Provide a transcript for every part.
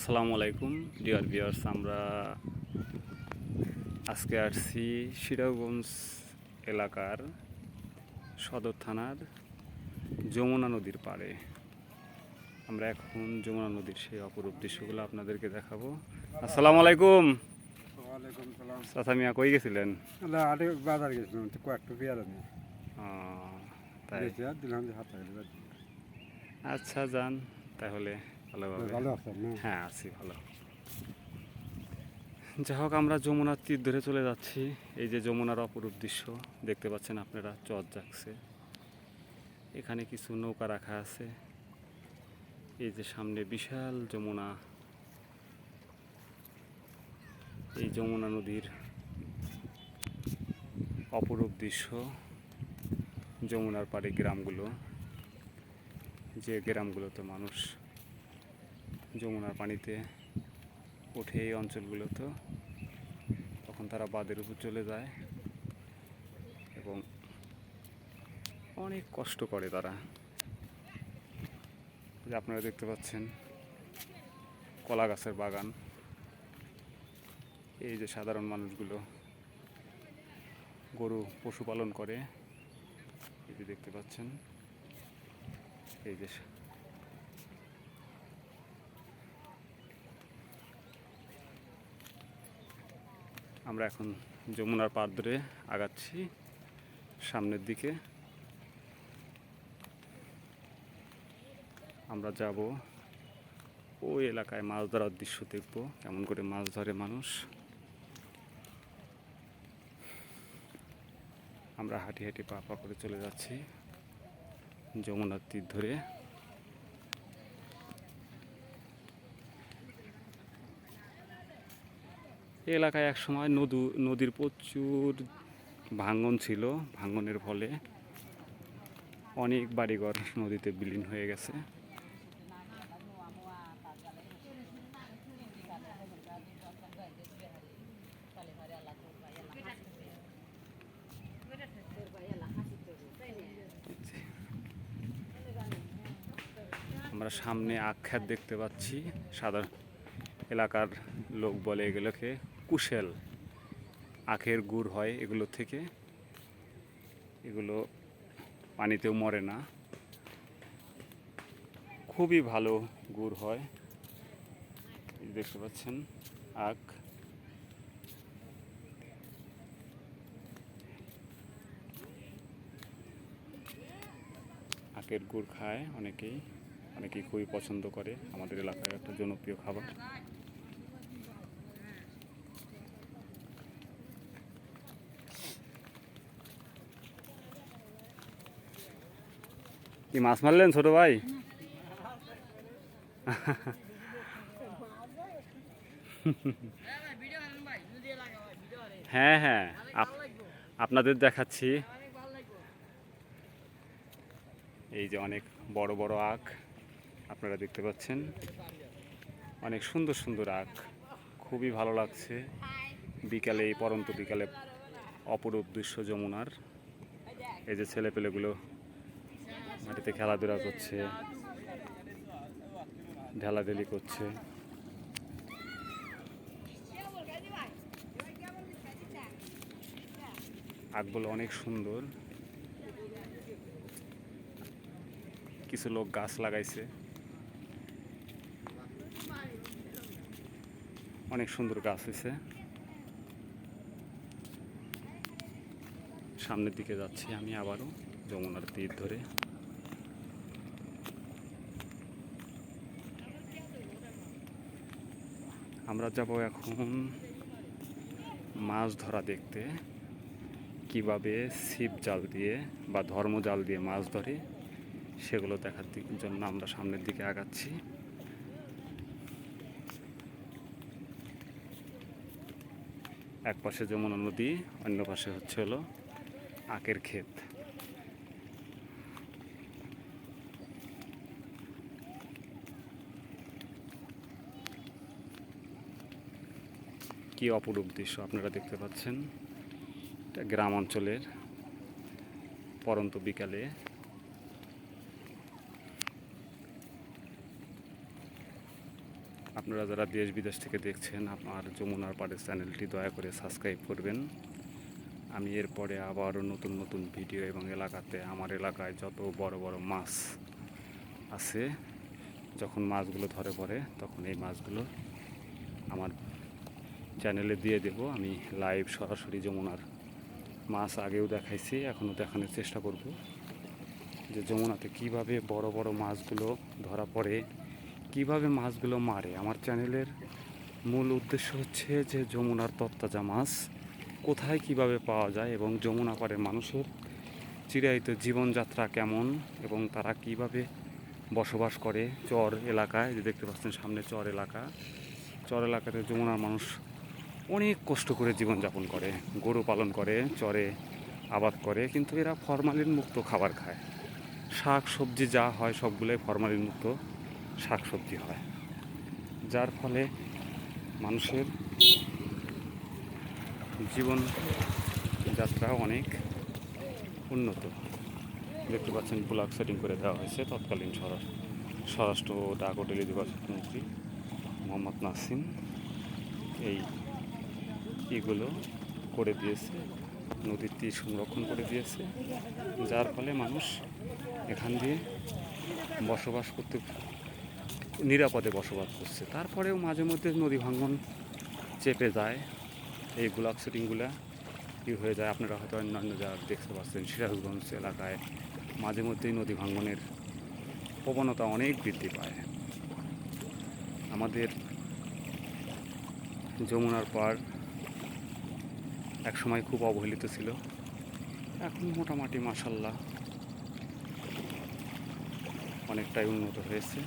আসসালামু আলাইকুম dear viewers. আমরা আজকে আসছি শিরাগঞ্জ এলাকার সদর থানার যমুনা নদীর পাড়ে। আমরা এখন যমুনা নদীর সেই অপরূপ দৃশ্যগুলো আপনাদেরকে দেখাবো। আসসালামু আলাইকুম। ওয়ালাইকুম সালাম। চাচা মিয়া কই গেছিলেন? আরে বাজার গেছিলাম তো কয়েকটা পেয়ারা নিয়ে তাই দিলাম যে হাতে আচ্ছা যান তাহলে ভালোভাবে। ভালো আছেন না? হ্যাঁ আছি ভালো। যাই হোক, আমরা যমুনার তীর ধরে চলে যাচ্ছি। এই যে যমুনার অপরূপ দৃশ্য দেখতে পাচ্ছেন আপনারা, চর জাগছে। এখানে কিছু নৌকা রাখা আছে। এই যে সামনে বিশাল যমুনা, এই যমুনা নদীর অপরূপ দৃশ্য। যমুনার পাড়ে গ্রামগুলো, যে গ্রামগুলোতে মানুষ যমুনার পানিতে ওঠে, এই অঞ্চলগুলোতে তখন তারা বাঁধের উপর চলে যায় এবং অনেক কষ্ট করে তারা। যে আপনারা দেখতে পাচ্ছেন কলা গাছের বাগান। এই যে সাধারণ মানুষগুলো গরু পশুপালন করে, এই যে দেখতে পাচ্ছেন। এই যে আমরা এখন যমুনার পাড় ধরে আগাচ্ছি সামনের দিকে। আমরা যাব ওই এলাকায়, মাছ ধরার দৃশ্য দেখব, কেমন করে মাছ ধরে মানুষ। আমরা হাঁটি হাঁটি পা পা করে চলে যাচ্ছি যমুনার তীর ধরে। এই এলাকায় একসময় নদীর প্রচুর ভাঙন ছিল। ভাঙনের ফলে অনেক বাড়িঘর নদীতে বিলীন হয়ে গেছে। আমরা সামনে আখ ক্ষেত দেখতে পাচ্ছি। সাধারণ এলাকার লোক বলে এগুলোকে কুশেল। আখের গুড় হয় এগুলো থেকে, এগুলো পানিতেও মরে না, খুবই ভালো গুড় হয়। দেখতে পাচ্ছেন আখ। আখের গুড় খায় অনেকেই খুবই পছন্দ করে। আমাদের এলাকার একটা জনপ্রিয় খাবার। কি মাছ মারলেন ছোট ভাই? হ্যাঁ হ্যাঁ, আপনাদের দেখাচ্ছি। এই যে অনেক বড় বড় আখ আপনারা দেখতে পাচ্ছেন, অনেক সুন্দর সুন্দর আখ, খুবই ভালো লাগছে বিকালে, এই পরন্ত বিকালে অপরূপ দৃশ্য যমুনার। এই যে ছেলেপেলেগুলো মাটিতে খেলাধুলা করছে, ঢেলাঢেলি করছে। আখগুলো অনেক সুন্দর। কিছু লোক গাছ লাগাইছে, অনেক সুন্দর গাছ হয়েছে। সামনের দিকে যাচ্ছি আমি আবারও যমুনার তীর ধরে। আমরা যাব এখন মাছ ধরা দেখতে, কিভাবে ছিপ জাল দিয়ে বা ধর্মজাল দিয়ে মাছ ধরে সেগুলো দেখার জন্য আমরা সামনের দিকে আগাচ্ছি। এক পাশে যমুনা নদী, অন্য পাশে হচ্ছে হলো আখের ক্ষেত। কি অপরূপ দৃশ্য আপনারা দেখতে পাচ্ছেন। এটা গ্রাম অঞ্চলের পরন্ত বিকালে আপনারা যারা দেশ বিদেশ থেকে দেখছেন আমার যমুনার পাড়ের চ্যানেলটি দয়া করে সাবস্ক্রাইব করবেন। আমি এরপরে আবারও নতুন নতুন ভিডিও এবং এলাকাতে আমার এলাকায় যত বড় বড় মাছ আছে, যখন মাছগুলো ধরে পড়ে তখন এই মাছগুলো আমার চ্যানেলে দিয়ে দেব। আমি লাইভ সরাসরি যমুনার মাছ আগেও দেখাইছি, এখনও দেখানোর চেষ্টা করব যে যমুনাতে কিভাবে বড় বড় মাছগুলো ধরা পড়ে, কিভাবে মাছগুলো মারে। আমার চ্যানেলের মূল উদ্দেশ্য হচ্ছে যে যমুনার তরতাজা মাছ কোথায় কিভাবে পাওয়া যায় এবং যমুনা পাড়ের মানুষের চিরায়িত জীবনযাত্রা কেমন এবং তারা কিভাবে বসবাস করে চর এলাকায়। যে দেখতে পাচ্ছেন সামনে চর এলাকা, চর এলাকাতে যমুনার মানুষ অনেক কষ্ট করে জীবনযাপন করে, গরু পালন করে, চরে আবাদ করে, কিন্তু এরা ফরমালিন মুক্ত খাবার খায়। শাক সবজি যা হয় সবগুলোই ফরমালিন মুক্ত শাক সবজি হয়, যার ফলে মানুষের জীবনযাত্রা অনেক উন্নত। দেখতে পাচ্ছেন ব্লক সেটিং করে দেওয়া হয়েছে তৎকালীন স্বরাষ্ট্র ও ডাক ও টেলিযোগাযোগ মন্ত্রী মোহাম্মদ নাসিম এই ইগুলো করে দিয়েছে, নদীর তীর সংরক্ষণ করে দিয়েছে, যার ফলে মানুষ এখান দিয়ে বসবাস করতে নিরাপদে বসবাস করছে। তারপরেও মাঝে মধ্যে নদী ভাঙন চেপে যায়, এই ব্লক সেটিংগুলো কী হয়ে যায় আপনারা হয়তো অন্যান্য জায়গায় দেখতে পাচ্ছেন। সিরাজগঞ্জ এলাকায় মাঝে মধ্যেই নদী ভাঙনের প্রবণতা অনেক বৃদ্ধি পায়। আমাদের যমুনার পাড় একসময় খুব অবহেলিত ছিল, এখন মোটামুটি মাশাল্লাহ অনেকটাই উন্নত হয়েছে।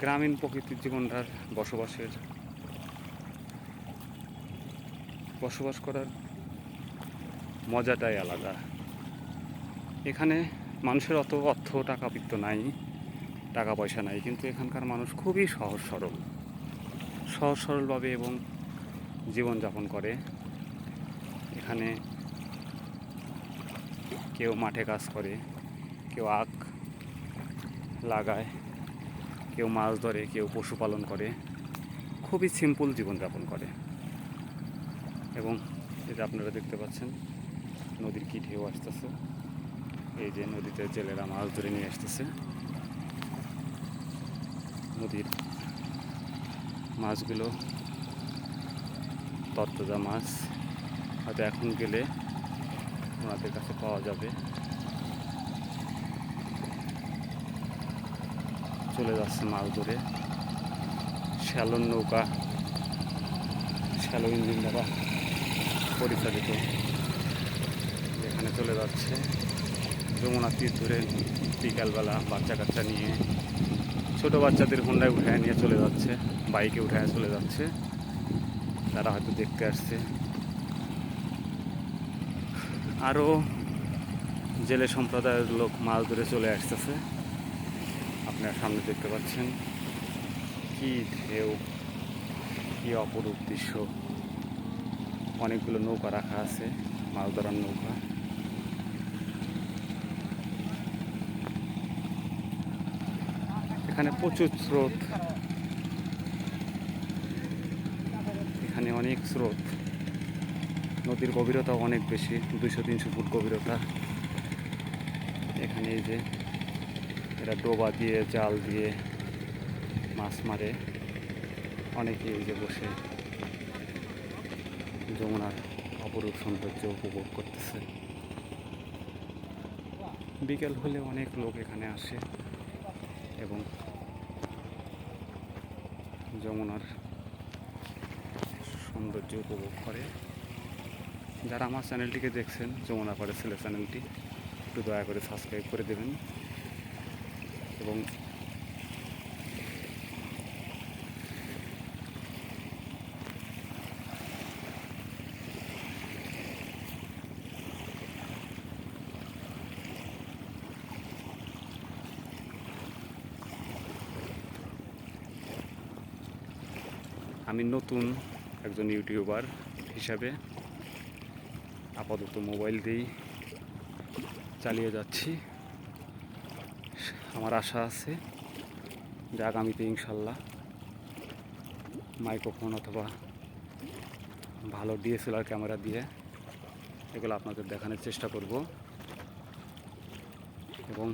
গ্রামীণ প্রকৃতির জীবনধার বসবাস করার মজাটাই আলাদা। এখানে মানুষের অত অর্থ টাকা পিত্ত নাই, টাকা পয়সা নাই, কিন্তু এখানকার মানুষ খুবই সহজ সরলভাবে এবং জীবনযাপন করে। এখানে কেউ মাঠে কাজ করে, কেউ আখ লাগায়, কেউ মাছ ধরে, কেউ পশুপালন করে, খুবই সিম্পল জীবনযাপন করে। এবং এই যে আপনারা দেখতে পাচ্ছেন নদীর কি ঢেউ আসতেছে, এই যে নদীতে জেলেরা মাছ ধরে নিয়ে আসতেছে। নদীর মাছগুলো তরতাজা মাছ, হয়তো এখন গেলে ওনাদের কাছে পাওয়া যাবে। চলে যাচ্ছে মাছ ধরে শ্যালোর নৌকা, শ্যালো ইঞ্জিন দ্বারা পরিচালিত, এখানে চলে যাচ্ছে যমুনা তীর ধরে বিকালবেলা বাচ্চা কাচ্চা নিয়ে, ছোটো বাচ্চাদের হোন্ডায় উঠায় নিয়ে চলে যাচ্ছে, বাইকে উঠায় চলে যাচ্ছে, তারা হয়তো দেখতে আসছে। আরও জেলে সম্প্রদায়ের লোক মাছ ধরে চলে আসতেছে, আপনার সামনে দেখতে পাচ্ছেন কি ঢেউ, কি অপরূপ দৃশ্য। অনেকগুলো নৌকা রাখা আছে, মাছ ধরার নৌকা। এখানে প্রচুর স্রোত, এখানে অনেক স্রোত, নদীর গভীরতা অনেক বেশি, 200-300 ফুট গভীরতা। এখানে এই যে এরা ডোবা দিয়ে জাল দিয়ে মাছ মারে, অনেকে এই যে বসে যমুনার অপরূপ সৌন্দর্য উপভোগ করতেছে। বিকেল হলে অনেক লোক এখানে আসে এবং যমুনার সৌন্দর্য উপভোগ করে। যারা আমার চ্যানেলটিকে দেখছেন, যমুনা পাড়ের ছেলে চ্যানেলটি, একটু দয়া করে সাবস্ক্রাইব করে দেবেন এবং আমি নতুন একজন ইউটিউবার হিসাবে আপাতত মোবাইল দিয়েই চালিয়ে যাচ্ছি। আমার আশা আছে যে আগামীতে ইনশাল্লাহ মাইক্রোফোন অথবা ভালো ডিএসএলআর ক্যামেরা দিয়ে এগুলো আপনাদের দেখানোর চেষ্টা করব এবং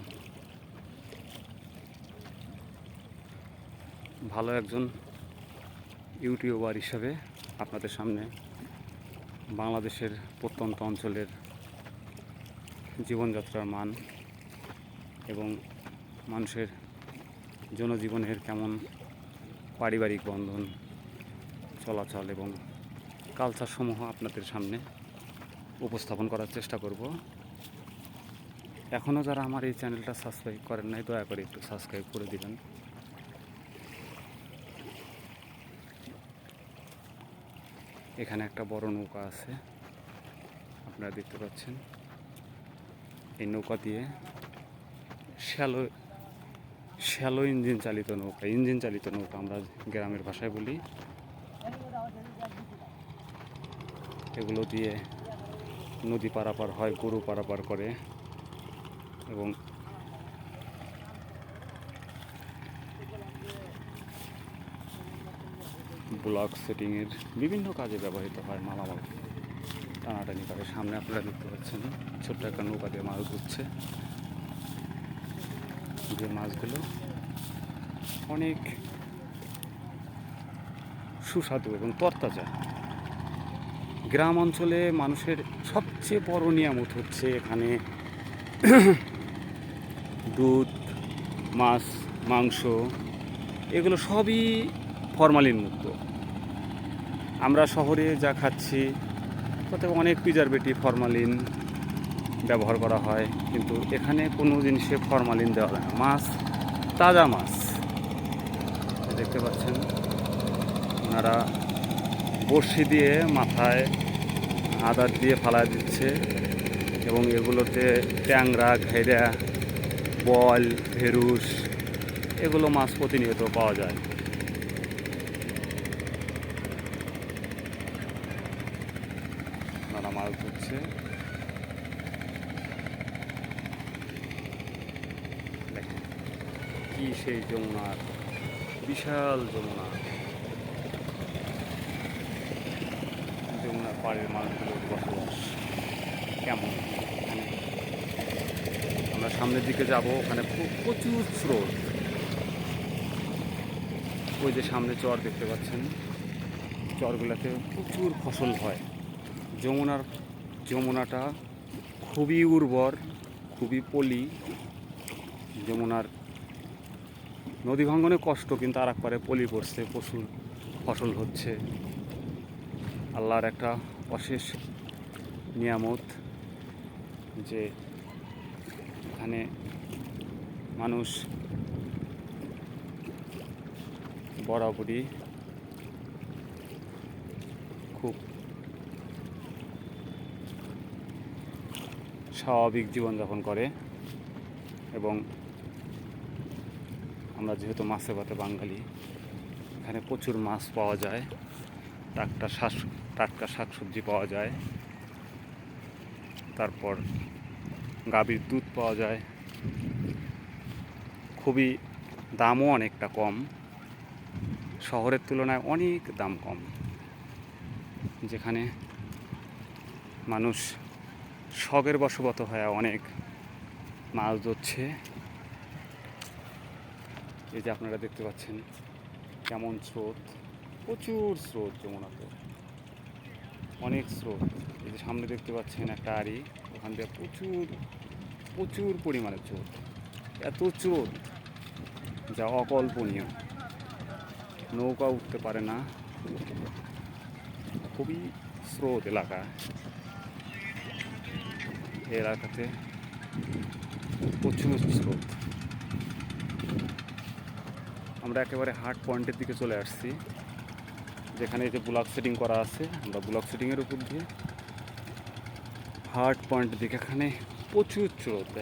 ভালো একজন ইউটিউবার হিসেবে আপনাদের সামনে বাংলাদেশের প্রত্যন্ত অঞ্চলের জীবনযাত্রার মান এবং মানুষের জনজীবনের কেমন পারিবারিক বন্ধন চলাচল এবং কালচার সমূহ আপনাদের সামনে উপস্থাপন করার চেষ্টা করব। এখনও যারা আমার এই চ্যানেলটা সাবস্ক্রাইব করেন নাই দয়া করে একটু সাবস্ক্রাইব করে দিবেন। এখানে একটা বড় নৌকা আছে, আপনারা দেখতে পাচ্ছেন। এই নৌকা দিয়ে শ্যালো ইঞ্জিন চালিত নৌকা আমরা গ্রামের ভাষায় বলি। এগুলো দিয়ে নদী পারাপার হয়, গরু পারাপার করে এবং ব্লক সেটিংয়ের বিভিন্ন কাজে ব্যবহৃত হয়। মালামাল টানাটানি করে। সামনে আপনারা দেখতে পাচ্ছেন ছোট্ট একটা নৌকা দিয়ে মাছ ধরছে, যে মাছগুলো অনেক সুস্বাদু এবং তরতাজা। গ্রাম অঞ্চলে মানুষের সবচেয়ে বড় নিয়ামত হচ্ছে এখানে দুধ, মাছ, মাংস, এগুলো সবই ফরমালিন মুক্ত। আমরা শহরে যা খাচ্ছি তাতে অনেক প্রিজারভেটিভ, ফরমালিন ব্যবহার করা হয়, কিন্তু এখানে কোনো জিনিসে ফরমালিন দেওয়া হয় না। মাছ, তাজা মাছ দেখতে পাচ্ছেন। ওনারা বড়শি দিয়ে মাথায় আদার দিয়ে ফালা দিচ্ছে এবং এগুলোতে ট্যাংরা, ঘেরা, বল, ভেরুস এগুলো মাছ প্রতিনিয়ত পাওয়া যায়। ওনারা মাছ ধরছে। কি সেই যমুনার বিশাল যমুনার পাড়ের মানুষগুলোর বসবাস কেমন। আমরা সামনের দিকে যাব, ওখানে প্রচুর স্রোত। ওই যে সামনে চর দেখতে পাচ্ছেন, চরগুলোতে প্রচুর ফসল হয়। যমুনাটা খুবই উর্বর, খুবই পলি। যমুনার নদী ভাঙ্গনে কষ্ট, কিন্তু আর এক পারে পলি পড়ছে, প্রচুর ফসল হচ্ছে। আল্লাহর একটা অশেষ নিয়ামত যে এখানে মানুষ বরাবরই খুব স্বাভাবিক জীবনযাপন করে এবং আমরা যেহেতু মাছে ভাতে বাঙালি, এখানে প্রচুর মাছ পাওয়া যায়, টাটকা শাকসবজি পাওয়া যায়, তারপর গাভীর দুধ পাওয়া যায়। খুবই দামও অনেকটা কম, শহরের তুলনায় অনেক দাম কম, যেখানে মানুষ শখের বশবর্ত হয়ে অনেক মাছ ধরছে। এই যে আপনারা দেখতে পাচ্ছেন কেমন স্রোত, প্রচুর স্রোত যমুনাতে, অনেক স্রোত। এই যে সামনে দেখতে পাচ্ছেন একটা আড়ি, ওখান থেকে প্রচুর পরিমাণে স্রোত, এত স্রোত যা অকল্পনীয়। নৌকা উঠতে পারে না, খুবই স্রোত এলাকা। এই এলাকাতে প্রচুর স্রোত। আমরা একেবারে হার্ট পয়েন্টের দিকে চলে আসছি, যেখানে এই যে ব্লক সেটিং করা আছে। আমরা ব্লক সেটিংয়ের উপর দিয়ে হার্ট পয়েন্টের দিকে, এখানে প্রচুর স্রোত।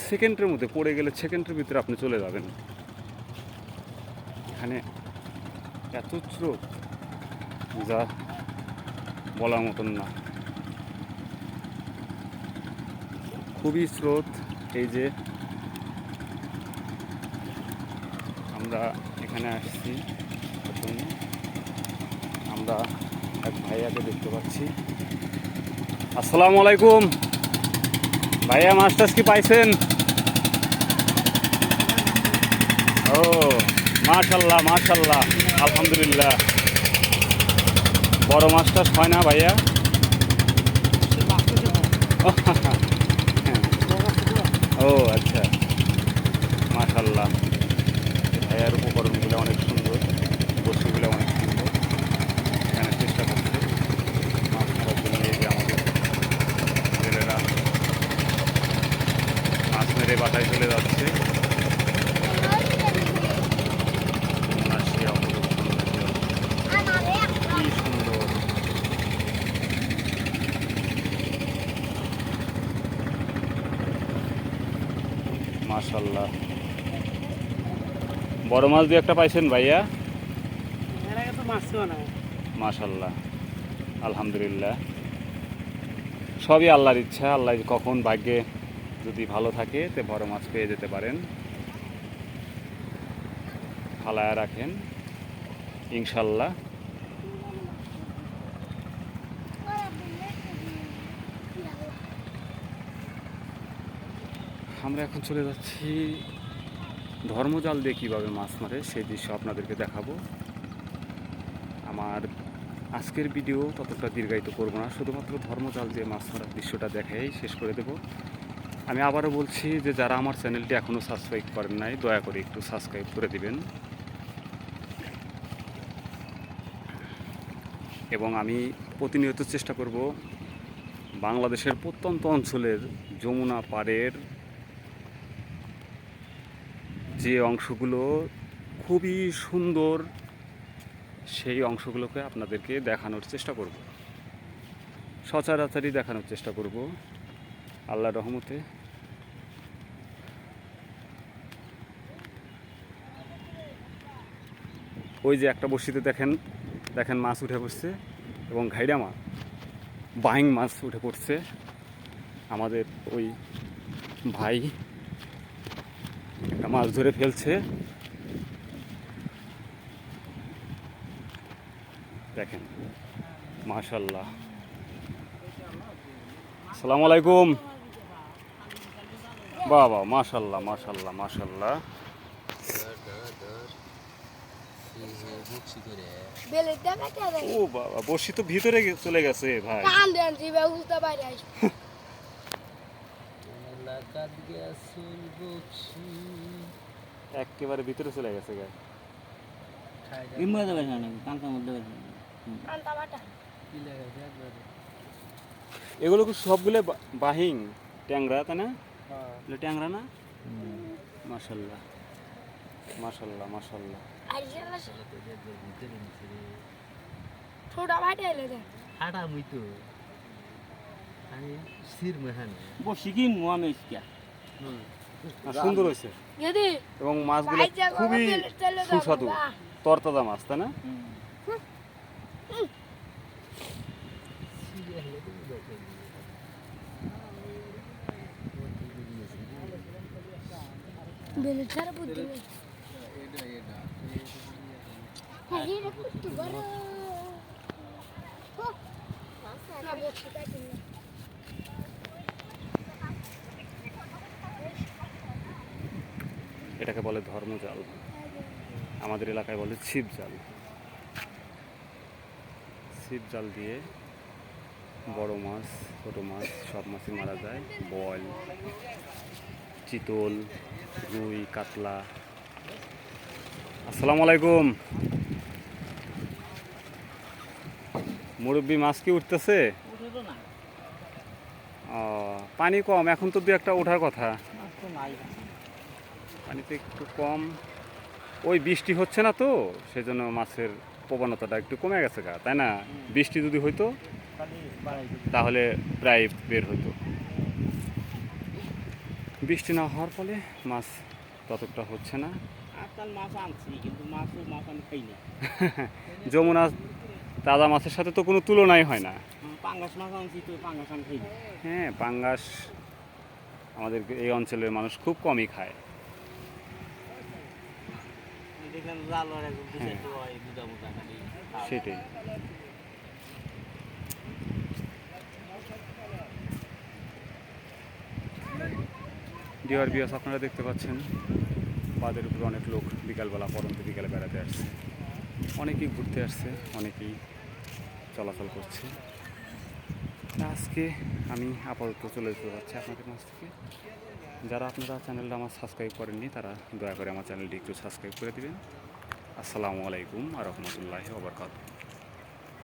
সেকেন্ডের মধ্যে পড়ে গেলে সেকেন্ডের ভিতরে আপনি চলে যাবেন। এখানে এত স্রোত যা বলার মতন না, খুবই স্রোত। এই যে আমরা এখানে আসছি, আমরা এক ভাইয়াকে দেখতে পাচ্ছি। আসসালামু আলাইকুম ভাইয়া, মাছ টাছ কি পাইছেন? ও মাশাল্লাহ মাশাল্লাহ, আলহামদুলিল্লাহ। বড় মাছ টাছ হয় না ভাইয়া? ও আচ্ছা, মাশাল্লাহ। ভাইয়ার উপকরণগুলো অনেক সুন্দর, বস্তুগুলো অনেক সুন্দর। এখানে চেষ্টা করছে মাছ ধরার জন্য। এই যে আমাদের ছেলেরা মাছ মেরে বাসায় চলে যাচ্ছে। কি সুন্দর! মাশাল্লাহ। বড় মাছ দিয়ে একটা পাইছেন ভাইয়া? মাশাল্লাহ, আলহামদুলিল্লাহ। সবই আল্লাহর ইচ্ছা। আল্লাহ কখন ভাগ্যে যদি ভালো থাকে তে বড় মাছ পেয়ে যেতে পারেন। ফালায়া রাখেন ইনশাল্লাহ। আমরা এখন চলে যাচ্ছি ধর্মজাল দিয়ে কীভাবে মাছ মারে সেই দৃশ্য আপনাদেরকে দেখাবো। আমার আজকের ভিডিও ততটা দীর্ঘায়িত করব না, শুধুমাত্র ধর্মজাল দিয়ে মাছ মারার দৃশ্যটা দেখাই শেষ করে দেব। আমি আবারও বলছি যে যারা আমার চ্যানেলটি এখনও সাবস্ক্রাইব করেন নাই, দয়া করে একটু সাবস্ক্রাইব করে দিবেন। এবং আমি প্রতিনিয়ত চেষ্টা করব বাংলাদেশের প্রত্যন্ত অঞ্চলের যমুনা পাড়ের যে অংশগুলো খুবই সুন্দর সেই অংশগুলোকে আপনাদেরকে দেখানোর চেষ্টা করব, সচরাচরই দেখানোর চেষ্টা করব আল্লাহর রহমতে। ওই যে একটা বড়শিতে দেখেন দেখেন মাছ উঠে পড়ছে, এবং ঘাইড়া মাছ, বাইং মাছ উঠে পড়ছে। আমাদের ওই ভাই একটা মাছ ধরে ফেলছে, দেখেন মাশাল্লাহ। আসসালামু আলাইকুম। বাবা মাশাল্লাহ মাশাল্লাহ মাশাল্লাহ। ও বাবা, বড়শি তো ভিতরে চলে গেছে ভাই। একেবারে ভিতরে চলে গেছে গায়ে। এগুলো কি সবগুলো বাহিং ট্যাংরা, তাই না? ট্যাংরা না? মাশাল্লাহ মাশাল্লাহ মাশাল্লাহ। সুন্দর হয়েছে এবং মাছগুলো খুবই সুস্বাদু, তরতাজা মাছ, তাই না? এটাকে বলে ধর্মজাল, আমাদের এলাকায় বলে ছিপ জাল। ছিপ জাল দিয়ে বড় মাছ ছোট মাছ সব মাছই মারা যায়। বল, চিতল, রুই, কাতলা। আসসালামু আলাইকুম মুরব্বী, মাছ কি উঠতেছে? পানি কম, এখন তো দু একটা ওঠার কথা। পানিতে একটু কম, ওই বৃষ্টি হচ্ছে না তো সেজন্য মাছের প্রবণতাটা একটু কমে গেছে গা, তাই না? বৃষ্টি যদি হইতো তাহলে প্রায় বের হতো। বৃষ্টি না হওয়ার ফলে মাছ ততটা হচ্ছে না। যমুনা তাজা মাছের সাথে তো কোনো তুলনাই হয় না। হ্যাঁ, পাঙ্গাস আমাদের এই অঞ্চলের মানুষ খুব কমই খায়। এখানে জাল আর একদম দু চারটে হয় দুটা মোটা খালি সেটাই। ডিয়ার ভিউয়ার্স, আপনারা দেখতে পাচ্ছেন বাঁধের উপরে অনেক লোক বিকালবেলা পরন্ত বিকালে বেড়াতে আসছে, অনেকেই ঘুরতে আসছে, অনেকেই চলাচল করছে। তা আজকে আমি আপাতত চলে যেতে যাচ্ছি আপনাদের মাঝ থেকে। যারা আপনারা চ্যানেলটা আমার সাবস্ক্রাইব করেননি তারা দয়া করে আমার চ্যানেলটি একটু সাবস্ক্রাইব করে দিবেন। আসসালামু আলাইকুম আ রহমতুল্লাহি ওয়া বারাকাতুহু।